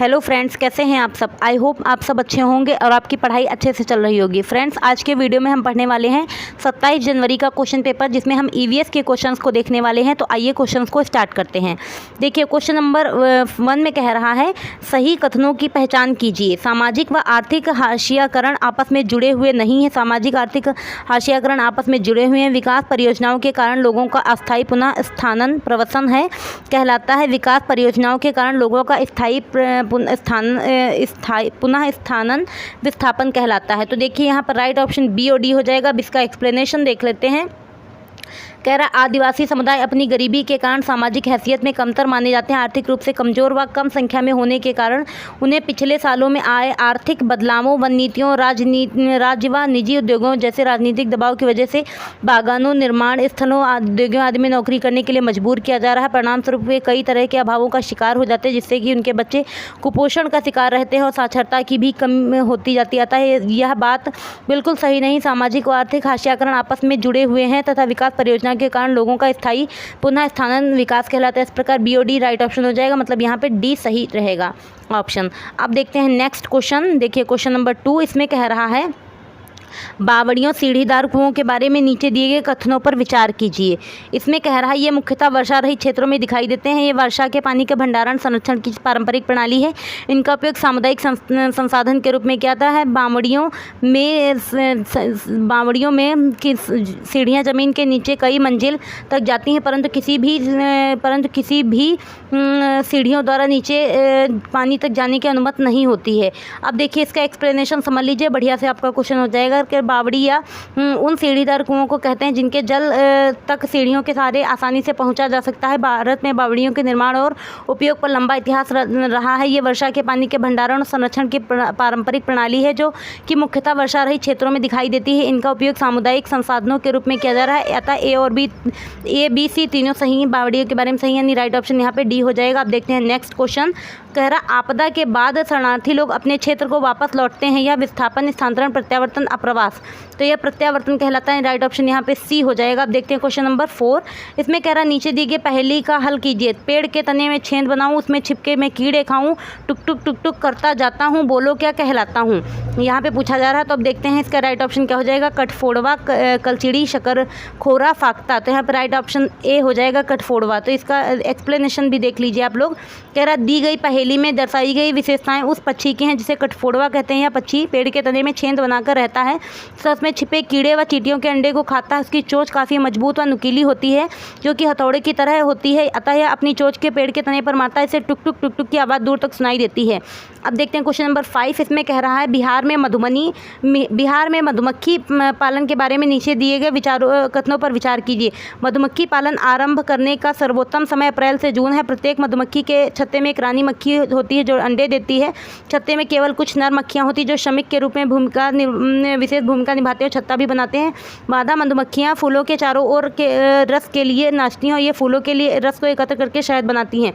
Hello friends, कैसे हैं आप सब। आई होप आप सब अच्छे होंगे और आपकी पढ़ाई अच्छे से चल रही होगी। फ्रेंड्स, आज के वीडियो में हम पढ़ने वाले हैं 27 जनवरी का क्वेश्चन पेपर, जिसमें हम ईवीएस के क्वेश्चंस को देखने वाले हैं। तो आइए क्वेश्चंस को स्टार्ट करते हैं। देखिए, क्वेश्चन नंबर 1 में कह रहा है, सही कथनों की पहचान कीजिए। सामाजिक व आर्थिक हाशियाकरण आपस में जुड़े हुए नहीं है। सामाजिक आर्थिक हाशियाकरण आपस में जुड़े हुए हैं। विकास परियोजनाओं के कारण लोगों का अस्थायी पुनः स्थानन प्रवसन है कहलाता है। विकास परियोजनाओं के कारण लोगों का पुनः स्थानन विस्थापन कहलाता है। तो देखिए, यहाँ पर राइट ऑप्शन बी और डी हो जाएगा। अब इसका एक्सप्लेनेशन देख लेते हैं। कह रहा, आदिवासी समुदाय अपनी गरीबी के कारण सामाजिक हैसियत में कमतर माने जाते हैं। आर्थिक रूप से कमजोर व कम संख्या में होने के कारण उन्हें पिछले सालों में आए आर्थिक बदलावों व नीतियों, राज्य व निजी उद्योगों जैसे राजनीतिक दबाव की वजह से बागानों, निर्माण स्थलों, उद्योगों आदि में नौकरी करने के लिए मजबूर किया जा रहा है। परिणाम स्वरूप वे कई तरह के अभावों का शिकार हो जाते हैं, जिससे कि उनके बच्चे कुपोषण का शिकार रहते हैं और साक्षरता की भी कम होती जाती आता है। यह बात बिल्कुल सही नहीं। सामाजिक व आर्थिक हाशियाकरण आपस में जुड़े हुए हैं तथा विकास परियोजना के कारण लोगों का स्थायी पुनः स्थानन विकास कहलाता है। इस प्रकार बी और डी राइट ऑप्शन हो जाएगा, मतलब यहाँ पे डी सही रहेगा ऑप्शन। अब देखते हैं नेक्स्ट क्वेश्चन। देखिए, क्वेश्चन नंबर 2 इसमें कह रहा है, बावड़ियों सीढ़ीदार कुओं के बारे में नीचे दिए गए कथनों पर विचार कीजिए। इसमें कह रहा है, ये मुख्यतः वर्षा रहित क्षेत्रों में दिखाई देते हैं। ये वर्षा के पानी के भंडारण संरक्षण की पारंपरिक प्रणाली है। इनका उपयोग सामुदायिक संसाधन के रूप में किया जाता है। बावड़ियों में की सीढ़ियाँ जमीन के नीचे कई मंजिल तक जाती हैं, परंतु किसी भी सीढ़ियों द्वारा नीचे पानी तक जाने की अनुमति नहीं होती है। अब देखिए, इसका एक्सप्लेनेशन समझ लीजिए, बढ़िया से आपका क्वेश्चन हो जाएगा कि बावड़ी या उन सीढ़ीदार कुओं को कहते हैं जिनके जल तक सीढ़ियों के सहारे आसानी से पहुंचा जा सकता है। भारत में बावड़ियों के निर्माण और उपयोग पर लंबा इतिहास रहा है। ये वर्षा के पानी के भंडारण और संरक्षण की पारंपरिक प्रणाली है, जो कि मुख्यतः वर्षा रहित क्षेत्रों में दिखाई देती है। इनका उपयोग सामुदायिक संसाधनों के रूप में किया जा रहा है। अतः ए बी सी तीनों सही हैं। बावड़ियों के बारे में सही, यानी राइट ऑप्शन यहाँ पे डी हो जाएगा। अब देखते हैं नेक्स्ट क्वेश्चन। कह रहा, आपदा के बाद शरणार्थी लोग अपने क्षेत्र को वापस लौटते हैं। यह विस्थापन, स्थानांतरण, प्रत्यावर्तन, अप्रवास। तो यह प्रत्यावर्तन कहलाता है। राइट ऑप्शन यहाँ पे सी हो जाएगा। अब देखते हैं क्वेश्चन नंबर 4। इसमें कह रहा, नीचे दी गई पहेली का हल कीजिए। पेड़ के तने में छेद बनाऊं, उसमें छिपके में कीड़े खाऊं, टुक टुक टुक टुक करता जाता हूं, बोलो क्या कहलाता हूं। यहाँ पे पूछा जा रहा है। तो अब देखते हैं इसका राइट ऑप्शन क्या हो जाएगा। कठफोड़वा, कलचिड़ी, शकर खोरा, फाख्ता। तो यहाँ पे राइट ऑप्शन ए हो जाएगा, कठफोड़वा। तो इसका एक्सप्लेनेशन भी देख लीजिए आप लोग। कह रहा, दी गई पहेली में दर्शाई गई विशेषताएं उस पक्षी की हैं जिसे कठफोड़वा कहते हैं। यह पक्षी पेड़ के तने में छेद बनाकर रहता है, उसमें छिपे कीड़े व चींटियों के अंडे को खाता है। उसकी चोंच काफ़ी मजबूत व नुकीली होती है, जो कि हथौड़े की तरह होती है। अतः यह अपनी चोंच के पेड़ के तने पर मारता है। इसे टुक टुक टुक टुक की आवाज़ दूर तक सुनाई देती है। अब देखते हैं क्वेश्चन नंबर 5। इसमें कह रहा है, बिहार में मधुमक्खी पालन के बारे में नीचे दिए गए कथनों पर विचार कीजिए। मधुमक्खी पालन आरंभ करने का सर्वोत्तम समय अप्रैल से जून है। प्रत्येक मधुमक्खी के छत्ते में एक रानी मक्खी होती है जो अंडे देती है। छत्ते में केवल कुछ नर मक्खियाँ होती हैं जो श्रमिक के रूप में विशेष भूमिका निभाते हैं, छत्ता भी बनाते हैं। मादा मधुमक्खियाँ फूलों के चारों ओर के रस के लिए नाचती हैं और ये फूलों के लिए रस को एकत्र करके शहद बनाती हैं।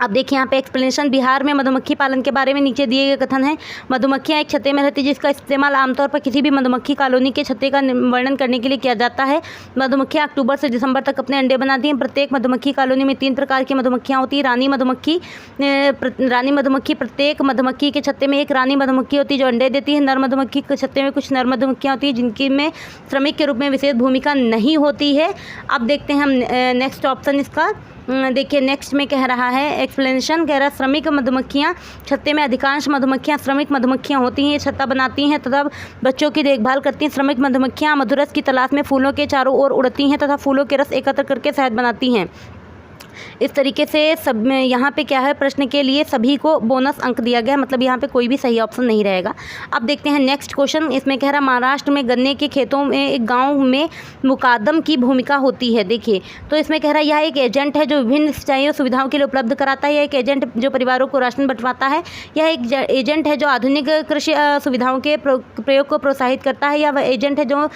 अब देखिए, यहाँ पे एक्सप्लेनेशन। बिहार में मधुमक्खी पालन के बारे में नीचे दिए गए कथन है। मधुमक्खियाँ एक छत्ते में रहती है, जिसका इस्तेमाल आमतौर पर किसी भी मधुमक्खी कॉलोनी के छत्ते का वर्णन करने के लिए किया जाता है। मधुमक्खियाँ अक्टूबर से दिसंबर तक अपने अंडे बनाती हैं। प्रत्येक मधुमक्खी कॉलोनी में 3 प्रकार की मधुमक्खियाँ होती हैं। रानी मधुमक्खी प्रत्येक मधुमक्खी के छत्ते में एक रानी मधुमक्खी होती है जो अंडे देती है। नर मधुमक्खी के छत्ते में कुछ नर मधुमक्खियाँ होती हैं जिनकी में श्रमिक के रूप में विशेष भूमिका नहीं होती है। अब देखते हैं हम नेक्स्ट ऑप्शन इसका। देखिए, नेक्स्ट में कह रहा है एक्सप्लेनेशन। कह रहा है, श्रमिक मधुमक्खियाँ छत्ते में अधिकांश मधुमक्खियाँ श्रमिक मधुमक्खियाँ होती हैं। ये छत्ता बनाती हैं तथा बच्चों की देखभाल करती हैं। श्रमिक मधुमक्खियाँ मधुरस की तलाश में फूलों के चारों ओर उड़ती हैं तथा फूलों के रस एकत्र करके शहद बनाती हैं। इस तरीके से सब यहाँ पे क्या है, प्रश्न के लिए सभी को बोनस अंक दिया गया, मतलब यहाँ पे कोई भी सही ऑप्शन नहीं रहेगा। अब देखते हैं नेक्स्ट क्वेश्चन। इसमें कह रहा, महाराष्ट्र में गन्ने के खेतों में एक गांव में मुकादम की भूमिका होती है। देखिए, तो इसमें कह रहा है, यह एक एजेंट है जो विभिन्न सिंचाई और सुविधाओं के लिए उपलब्ध कराता है। यह एक एजेंट जो परिवारों को राशन बंटवाता है। यह एक एजेंट है जो आधुनिक कृषि सुविधाओं के प्रयोग को प्रोत्साहित करता है। या वह एजेंट है जो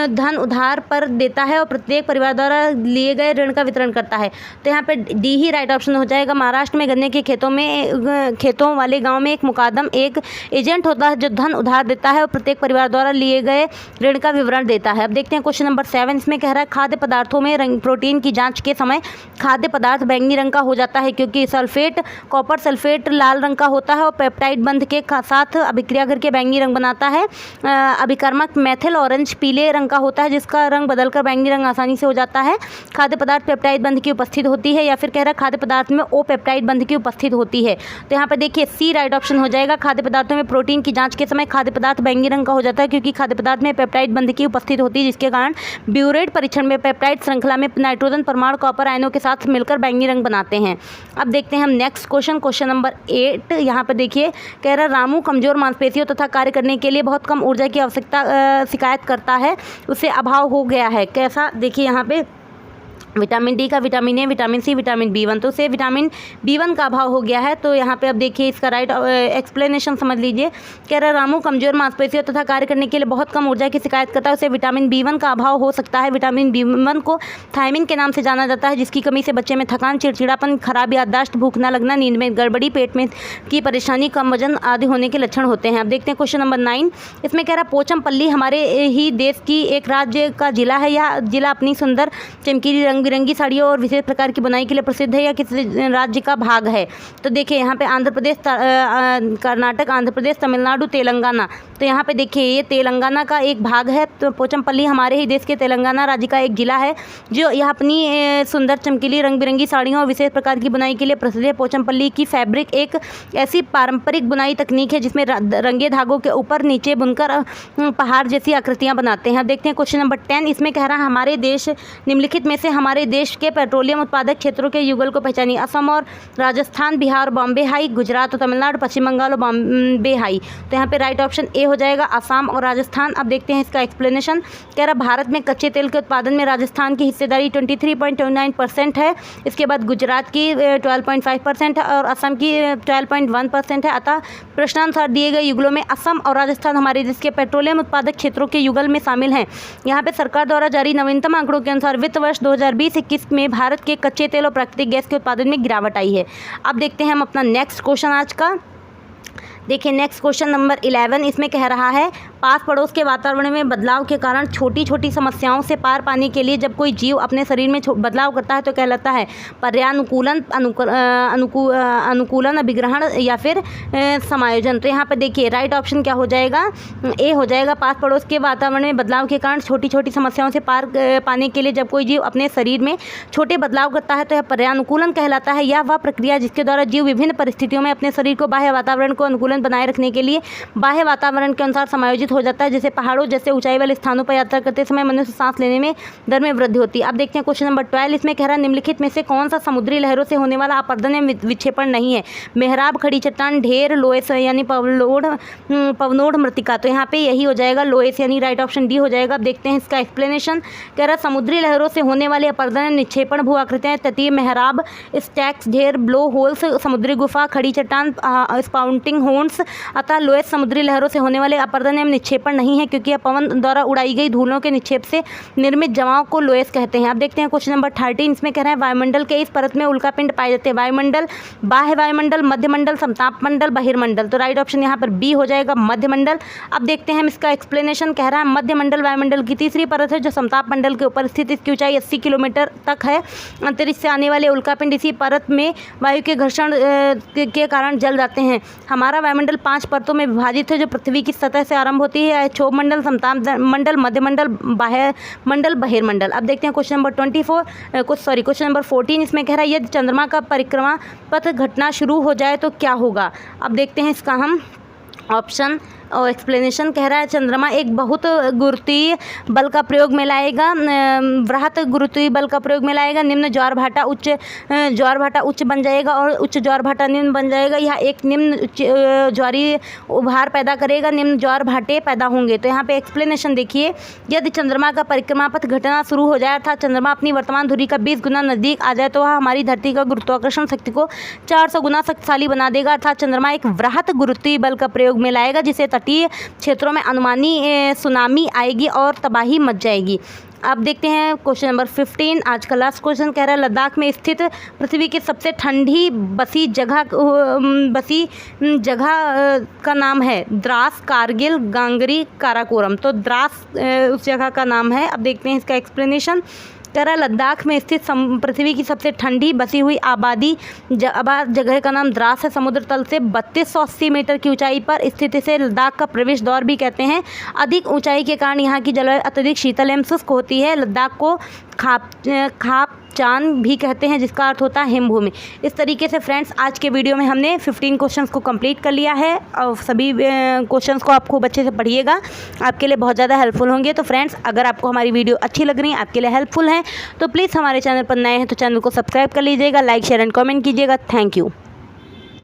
धन उधार पर देता है और प्रत्येक परिवार द्वारा लिए गए ऋण का वितरण करता है। तो यहाँ पे डी ही राइट ऑप्शन हो जाएगा। महाराष्ट्र में गन्ने के खेतों वाले गाँव में एक मुकादम एक एजेंट होता है जो धन उधार देता है और प्रत्येक परिवार द्वारा लिए गए ऋण का विवरण देता है। अब देखते हैं क्वेश्चन नंबर 7। इसमें कह रहा है खाद्य पदार्थों में प्रोटीन की जांच के समय खाद्य पदार्थ बैंगनी रंग का हो जाता है क्योंकि सल्फेट कॉपर सल्फेट लाल रंग का होता है और पेप्टाइड बंध के साथ अभिक्रिया करके बैंगनी रंग बनाता है। अभिकर्मक मेथिल ऑरेंज पीले रंग का होता है जिसका रंग बदलकर बैंगनी रंग आसानी से हो जाता है। खाद्य पदार्थ पेप्टाइड बंध की उपस्थित होती है, या फिर कह रहा है खाद्य पदार्थ में ओ पेप्टाइड बंध की उपस्थित होती है। तो यहाँ पर देखिए सी राइट ऑप्शन हो जाएगा। खाद्य पदार्थों में प्रोटीन की जांच के समय खाद्य पदार्थ बैंगनी रंग का हो जाता है क्योंकि खाद्य पदार्थ में पेप्टाइड बंध की उपस्थित होती है, जिसके कारण ब्यूरेट परीक्षण में पेप्टाइड श्रृंखला में नाइट्रोजन परमाणु कॉपर आयनों के साथ मिलकर बैंगनी रंग बनाते हैं। अब देखते हैं हम नेक्स्ट क्वेश्चन नंबर 8। यहाँ पर देखिए कह रहा है रामू कमजोर मांसपेशियों तथा कार्य करने के लिए बहुत कम ऊर्जा की आवश्यकता शिकायत करता है, उसे अभाव हो गया है। कैसा, देखिए यहाँ पे विटामिन डी का, vitamin A, vitamin C, vitamin B1, तो उसे विटामिन B1 का अभाव हो गया है। तो यहाँ पे अब देखिए इसका राइट एक्सप्लेनेशन समझ लीजिए। कह रहा है रामू कमजोर मांसपेशियों तथा कार्य करने के लिए बहुत कम ऊर्जा की शिकायत करता है, उसे विटामिन B1 का अभाव हो सकता है। विटामिन B1 को थायमिन के नाम से जाना जाता है, जिसकी कमी से बच्चे में थकान, चिड़चिड़ापन, खराब याददाश्त, भूख न लगना, नींद में गड़बड़ी, पेट में की परेशानी, कम वजन आदि होने के लक्षण होते हैं। अब देखते हैं क्वेश्चन नंबर 9। इसमें कह रहा है पोचमपल्ली हमारे ही देश की एक राज्य का जिला है। यह जिला अपनी सुंदर चमकीली रंग बिरंगी साड़ियों और विशेष प्रकार की बुनाई के लिए प्रसिद्ध है या किसी राज्य का भाग है। तो देखिए यहाँ पे आंध्र प्रदेश, कर्नाटक, आंध्र प्रदेश, तमिलनाडु, तेलंगाना। तो यहाँ पे देखिए ये तेलंगाना का एक भाग है। तो पोचमपल्ली हमारे ही देश के तेलंगाना राज्य का एक जिला है जो यह अपनी सुंदर चमकीली रंग बिरंगी साड़ियों और विशेष प्रकार की बुनाई के लिए प्रसिद्ध है। पोचमपल्ली की फैब्रिक एक ऐसी पारंपरिक बुनाई तकनीक है जिसमें रंगे धागों के ऊपर नीचे बुनकर पहाड़ जैसी आकृतियाँ बनाते हैं। अब देखते हैं क्वेश्चन नंबर 10। इसमें कह रहा है हमारे देश निम्नलिखित में से हमारे देश के पेट्रोलियम उत्पादक क्षेत्रों के युगल को पहचानिए। असम और राजस्थान, बिहार, बॉम्बे हाई, गुजरात और तमिलनाडु, पश्चिम बंगाल और बॉम्बे हाई। तो यहाँ पे राइट ऑप्शन ए हो जाएगा, असम और राजस्थान। अब देखते हैं इसका एक्सप्लेनेशन। कह रहा भारत में कच्चे तेल के उत्पादन में राजस्थान की हिस्सेदारी 23.29% है। इसके बाद गुजरात की 12.5% है और असम की 12.1% है। अतः प्रश्नानुसार दिए गए युगलों में असम और राजस्थान हमारे देश के पेट्रोलियम उत्पादक क्षेत्रों के युगल में शामिल हैं। यहाँ पे सरकार द्वारा जारी नवीनतम आंकड़ों के अनुसार वित्त वर्ष 2020-21 में भारत के कच्चे तेल और प्राकृतिक गैस के उत्पादन में गिरावट आई है। अब देखते हैं हम अपना नेक्स्ट क्वेश्चन आज का। देखिए नेक्स्ट क्वेश्चन नंबर 11। इसमें कह रहा है पास पड़ोस के वातावरण में बदलाव के कारण छोटी छोटी समस्याओं से पार पाने के लिए जब कोई जीव अपने शरीर में बदलाव करता है तो कहलाता है पर्यानुकूलन, अनुकूलन, अभिग्रहण या फिर समायोजन। तो यहाँ पर देखिए राइट ऑप्शन क्या हो जाएगा, ए हो जाएगा। पास पड़ोस के वातावरण में बदलाव के कारण छोटी छोटी समस्याओं से पार पाने के लिए जब कोई जीव अपने शरीर में छोटे बदलाव करता है तो यह पर्यानुकूलन कहलाता है। यह वह प्रक्रिया जिसके द्वारा जीव विभिन्न परिस्थितियों में अपने शरीर को बाह्य वातावरण को अनुकूलन बनाए रखने के लिए बाह्य वातावरण के अनुसार समायोजित हो जाता है। जैसे पहाड़ों जैसे ऊंचाई वाले स्थानों पर यात्रा करते समय मनुष्य सांस लेने में दर में वृद्धि होती है। अब देखते हैं क्वेश्चन नंबर 12। इसमें कह रहा है निम्नलिखित में से कौन सा समुद्री लहरों से होने वाला अपर्दन या विक्षेपण नहीं है। मेहराब, खड़ी चट्टान, ढेर, लोएस यानी पवनोड़ मृतिका। तो यहाँ पे यही हो जाएगा लोएस यानी राइट ऑप्शन डी हो जाएगा। अब देखते हैं इसका एक्सप्लेनेशन। कह रहा है समुद्री लहरों से होने वाले अपर्दन निक्षेपण भू आकृतियाँ तटीय मेहराब, स्टैक्स, ढेर, ब्लो होल्स, समुद्री गुफा, खड़ी चट्टान, स्पाउटिंग होर्न्स। अतः लोएस समुद्री लहरों से होने वाले अपर्दन एवं निक्षेपण नहीं है क्योंकि यह पवन द्वारा उड़ाई गई धूलों के निक्षेप से निर्मित जमाव को लोएस कहते हैं। अब देखते हैं क्वेश्चन नंबर 13। इसमें कह रहे हैं वायुमंडल के इस परत में उल्कापिंड पाए जाते हैं। वायुमंडल, बाह्य वायुमंडल, मध्यमंडल, समताप मंडल, बहिर्मंडल। तो राइट ऑप्शन यहाँ पर बी हो जाएगा, मध्यमंडल। अब देखते हैं हम इसका एक्सप्लेनेशन। कह रहा है मध्यमंडल वायुमंडल की तीसरी परत है जो समताप मंडल के ऊपर स्थित, इसकी ऊंचाई 80 किलोमीटर तक है। अंतरिक्ष से आने वाले उल्कापिंड इसी परत में वायु के घर्षण के कारण जल जाते हैं। हमारा वायुमंडल 5 परतों में विभाजित है जो पृथ्वी की सतह से आरंभ होती है। क्षोभ मंडल, समताप मंडल, मध्यमंडल, बाह्य मंडल, बहिर्मंडल। अब देखते हैं क्वेश्चन नंबर क्वेश्चन नंबर 14। इसमें कह रहा है यदि चंद्रमा का परिक्रमा पथ घटना शुरू हो जाए तो क्या होगा। अब देखते हैं इसका हम ऑप्शन और एक्सप्लेनेशन। कह रहा है चंद्रमा एक बहुत गुरुत्वीय बल का प्रयोग में लाएगा, वृहत गुरुत्वीय बल का प्रयोग में लाएगा। निम्न ज्वार भाटा उच्च बन जाएगा और उच्च ज्वार भाटा निम्न बन जाएगा। यह एक निम्न ज्वारीय उभार पैदा करेगा, निम्न ज्वार भाटे पैदा होंगे। तो यहाँ पे एक्सप्लेनेशन देखिए। यदि चंद्रमा का परिक्रमा पथ घटना शुरू हो जाए अर्थात चंद्रमा अपनी वर्तमान धुरी का 20 गुना नजदीक आ जाए तो वह हमारी धरती का गुरुत्वाकर्षण शक्ति को 400 गुना शक्तिशाली बना देगा। अर्थात चंद्रमा एक वृहत गुरुत्वीय बल का प्रयोग में लाएगा जिससे तटीय क्षेत्रों में अनुमानी सुनामी आएगी और तबाही मच जाएगी। अब देखते हैं क्वेश्चन नंबर 15। आज का लास्ट क्वेश्चन कह रहा है लद्दाख में स्थित पृथ्वी की सबसे ठंडी बसी जगह का नाम है द्रास, कारगिल, गांगरी, काराकोरम। तो द्रास उस जगह का नाम है। अब देखते हैं इसका एक्सप्लेनेशन। कह रहा है लद्दाख में स्थित पृथ्वी की सबसे ठंडी बसी हुई आबाद जगह का नाम द्रास है। समुद्र तल से 3280 मीटर की ऊंचाई पर स्थित इसे लद्दाख का प्रवेश द्वार भी कहते हैं। अधिक ऊंचाई के कारण यहाँ की जलवायु अत्यधिक शीतल एवं शुष्क होती है। लद्दाख को खापचान भी कहते हैं, जिसका अर्थ होता है हिमभूमि। इस तरीके से फ्रेंड्स आज के वीडियो में हमने 15 क्वेश्चंस को कंप्लीट कर लिया है और सभी क्वेश्चंस को आप खूब अच्छे से पढ़िएगा, आपके लिए बहुत ज़्यादा हेल्पफुल होंगे। तो फ्रेंड्स अगर आपको हमारी वीडियो अच्छी लग रही है, आपके लिए हेल्पफुल है, तो प्लीज़ हमारे चैनल पर नए हैं तो चैनल को सब्सक्राइब कर लीजिएगा, लाइक शेयर एंड कॉमेंट कीजिएगा। Thank you.